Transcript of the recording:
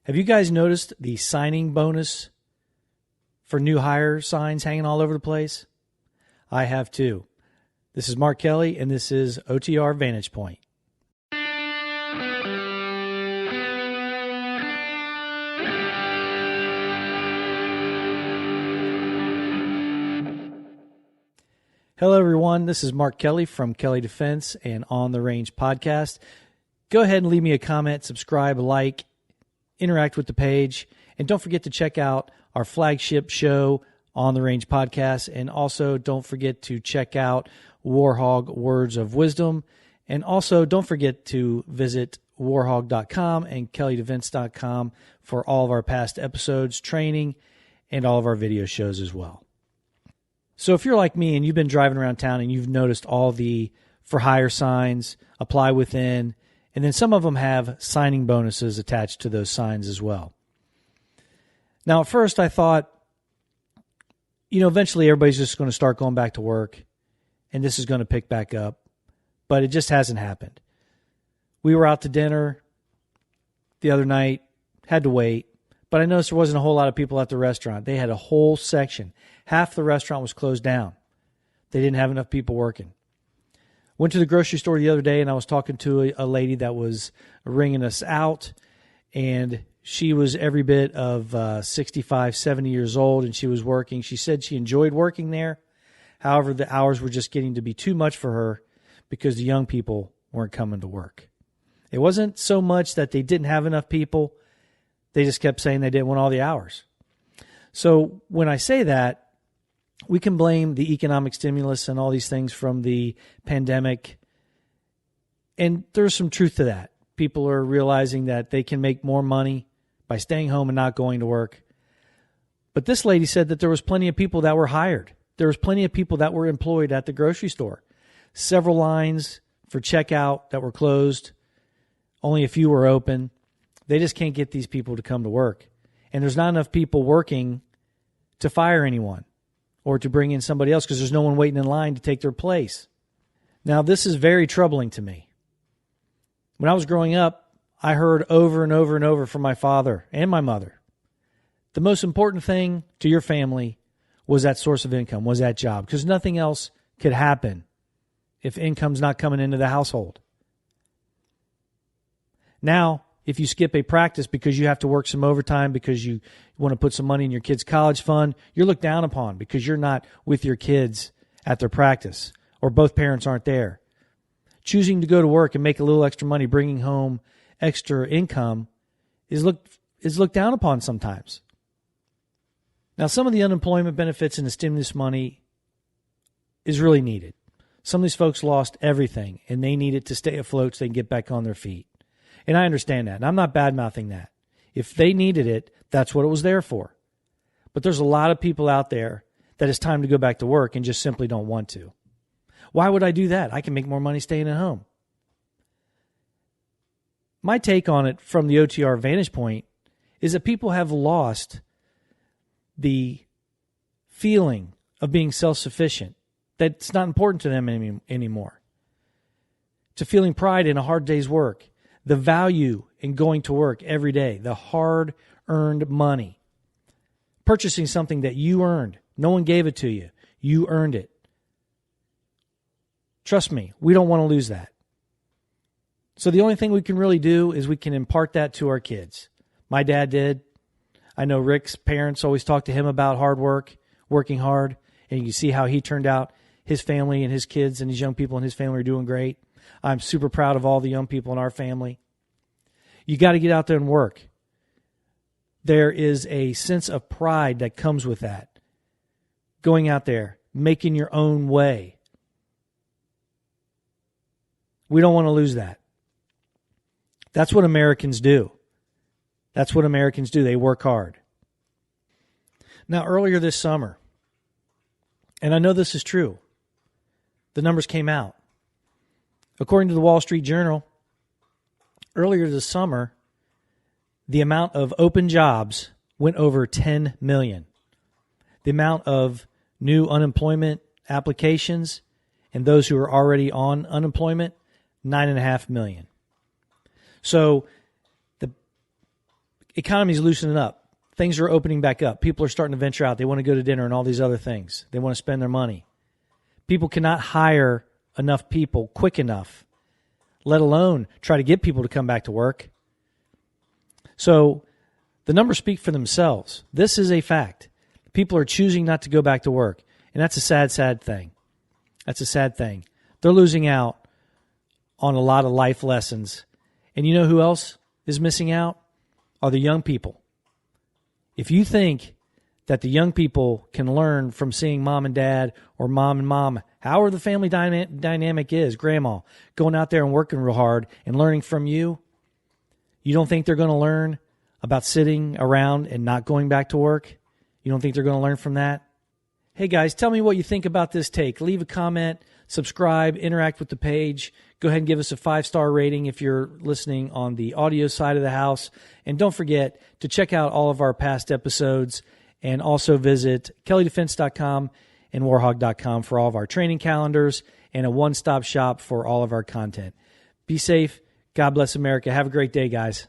Have you guys noticed the signing bonus for new hire signs hanging all over the place? I have too. This is Mark Kelley, and this is OTR Vantage Point. Hello, everyone. This is Mark Kelley from Kelley Defense and On the Range podcast. Go ahead and leave me a comment, subscribe, like, interact with the page, and don't forget to check out our flagship show, On the Range podcast, and also don't forget to check out War HOGG Words of Wisdom, and also don't forget to visit warhogg.com and kelleydefense.com for all of our past episodes, training, and all of our video shows as well. So if you're like me and you've been driving around town and you've noticed all the for hire signs, apply within, and then some of them have signing bonuses attached to those signs as well. Now, at first I thought, eventually everybody's just going to start going back to work and this is going to pick back up, but it just hasn't happened. We were out to dinner the other night, had to wait, but I noticed there wasn't a whole lot of people at the restaurant. They had a whole section. Half the restaurant was closed down. They didn't have enough people working. Went to the grocery store the other day, and I was talking to a lady that was ringing us out, and she was every bit of 65, 70 years old, and she was working. She said she enjoyed working there. However, the hours were just getting to be too much for her because the young people weren't coming to work. It wasn't so much that they didn't have enough people. They just kept saying they didn't want all the hours. So when I say that, we can blame the economic stimulus and all these things from the pandemic. And there's some truth to that. People are realizing that they can make more money by staying home and not going to work. But this lady said that there was plenty of people that were hired. There was plenty of people that were employed at the grocery store. Several lines for checkout that were closed. Only a few were open. They just can't get these people to come to work. And there's not enough people working to fire anyone or to bring in somebody else because there's no one waiting in line to take their place. Now, this is very troubling to me. When I was growing up, I heard over and over and over from my father and my mother, the most important thing to your family was that source of income, was that job, because nothing else could happen if income's not coming into the household. Now, if you skip a practice because you have to work some overtime because you want to put some money in your kid's college fund, you're looked down upon because you're not with your kids at their practice or both parents aren't there. Choosing to go to work and make a little extra money, bringing home extra income is looked down upon sometimes. Now, some of the unemployment benefits and the stimulus money is really needed. Some of these folks lost everything and they need it to stay afloat so they can get back on their feet. And I understand that. And I'm not bad-mouthing that. If they needed it, that's what it was there for. But there's a lot of people out there that it's time to go back to work and just simply don't want to. Why would I do that? I can make more money staying at home. My take on it from the OTR Vantage Point is that people have lost the feeling of being self-sufficient, that it's not important to them anymore. To feeling pride in a hard day's work. The value in going to work every day, the hard-earned money. Purchasing something that you earned. No one gave it to you. You earned it. Trust me, we don't want to lose that. So the only thing we can really do is we can impart that to our kids. My dad did. I know Rick's parents always talk to him about hard work, working hard, and you can see how he turned out. His family and his kids and his young people in his family are doing great. I'm super proud of all the young people in our family. You got to get out there and work. There is a sense of pride that comes with that. Going out there, making your own way. We don't want to lose that. That's what Americans do. That's what Americans do. They work hard. Now, earlier this summer, and I know this is true, the numbers came out. According to the Wall Street Journal, earlier this summer, the amount of open jobs went over 10 million. The amount of new unemployment applications and those who are already on unemployment, 9.5 million. So economy's loosening up. Things are opening back up. People are starting to venture out. They want to go to dinner and all these other things. They want to spend their money. People cannot hire enough people quick enough, let alone try to get people to come back to work. So the numbers speak for themselves. This is a fact. People are choosing not to go back to work. And that's a sad, sad thing. That's a sad thing. They're losing out on a lot of life lessons. And you know who else is missing out? Are the young people. If you think that the young people can learn from seeing mom and dad or mom and mom, however the family dynamic is, grandma, going out there and working real hard and learning from you, you don't think they're going to learn about sitting around and not going back to work? You don't think they're going to learn from that? Hey guys, tell me what you think about this take. Leave a comment, subscribe, interact with the page. Go ahead and give us a 5-star rating if you're listening on the audio side of the house. And don't forget to check out all of our past episodes and also visit kelleydefense.com and warhogg.com for all of our training calendars and a one-stop shop for all of our content. Be safe. God bless America. Have a great day, guys.